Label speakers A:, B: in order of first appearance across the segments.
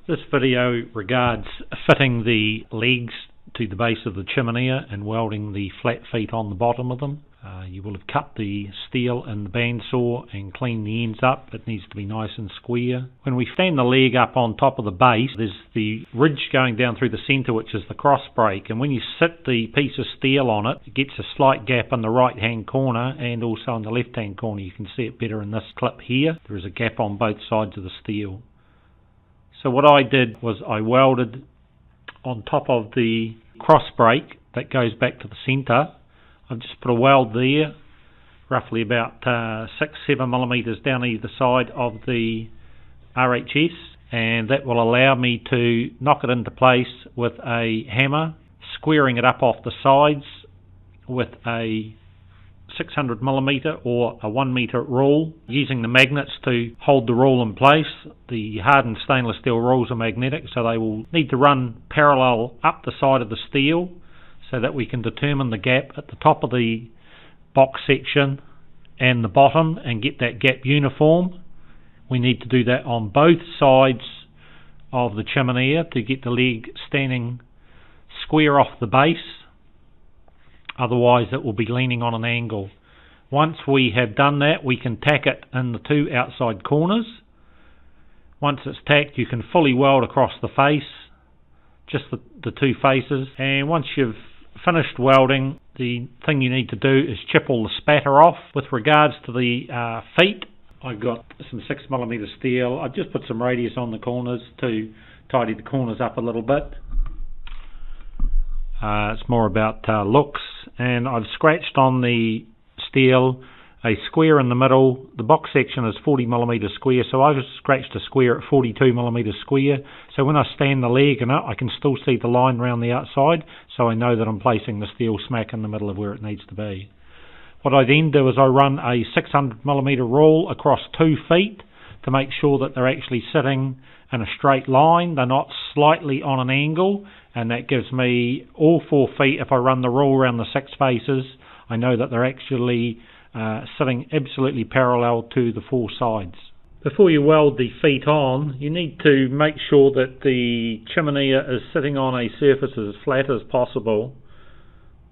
A: This video regards fitting the legs to the base of the chiminea and welding the flat feet on the bottom of them. You will have cut the steel in the bandsaw and cleaned the ends up. It needs to be nice and square. When we stand the leg up on top of the base, there's the ridge going down through the centre, which is the cross break, and when you sit the piece of steel on it, it gets a slight gap in the right hand corner and also in the left hand corner. You can see it better in this clip here. There is a gap on both sides of the steel. So what I did was I welded on top of the cross break that goes back to the centre. I've just put a weld there, roughly about 6-7 millimetres down either side of the RHS, and that will allow me to knock it into place with a hammer, squaring it up off the sides with a 600 millimetre or a 1 metre rule, using the magnets to hold the rule in place. The hardened stainless steel rules are magnetic, so they will need to run parallel up the side of the steel so that we can determine the gap at the top of the box section and the bottom and get that gap uniform. We need to do that on both sides of the chiminea to get the leg standing square off the base. Otherwise it will be leaning on an angle. Once we have done that, we can tack it in the two outside corners. Once it's tacked, you can fully weld across the face, just the two faces, and once you've finished welding, the thing you need to do is chip all the spatter off. With regards to the feet, I've got some 6mm steel. I've just put some radius on the corners to tidy the corners up a little bit. It's more about looks, and I've scratched on the steel a square in the middle. The box section is 40mm square, so I've scratched a square at 42mm square, so when I stand the leg in it I can still see the line around the outside, so I know that I'm placing the steel smack in the middle of where it needs to be. What I then do is I run a 600mm rule across 2 feet to make sure that they're actually sitting in a straight line, they're not slightly on an angle, and that gives me all 4 feet. If I run the rule around the 6 faces, I know that they're actually sitting absolutely parallel to the 4 sides. Before you weld the feet on, you need to make sure that the chiminea is sitting on a surface as flat as possible.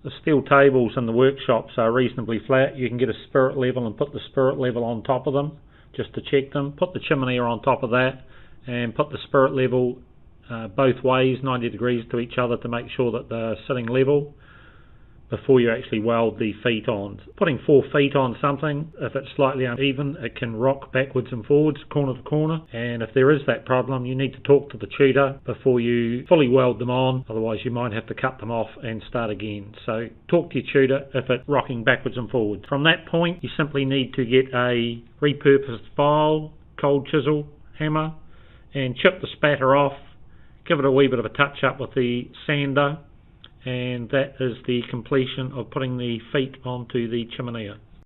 A: The steel tables in the workshops are reasonably flat. You can get a spirit level and put the spirit level on top of them just to check them. Put the chiminea on top of that and put the spirit level both ways, 90 degrees to each other, to make sure that they're sitting level before you actually weld the feet on. Putting 4 feet on something, if it's slightly uneven, it can rock backwards and forwards, corner to corner, and if there is that problem, you need to talk to the tutor before you fully weld them on, otherwise you might have to cut them off and start again. So talk to your tutor if it's rocking backwards and forwards. From that point, you simply need to get a repurposed file, cold chisel, hammer, and chip the spatter off, give it a wee bit of a touch up with the sander, and that is the completion of putting the feet onto the chiminea.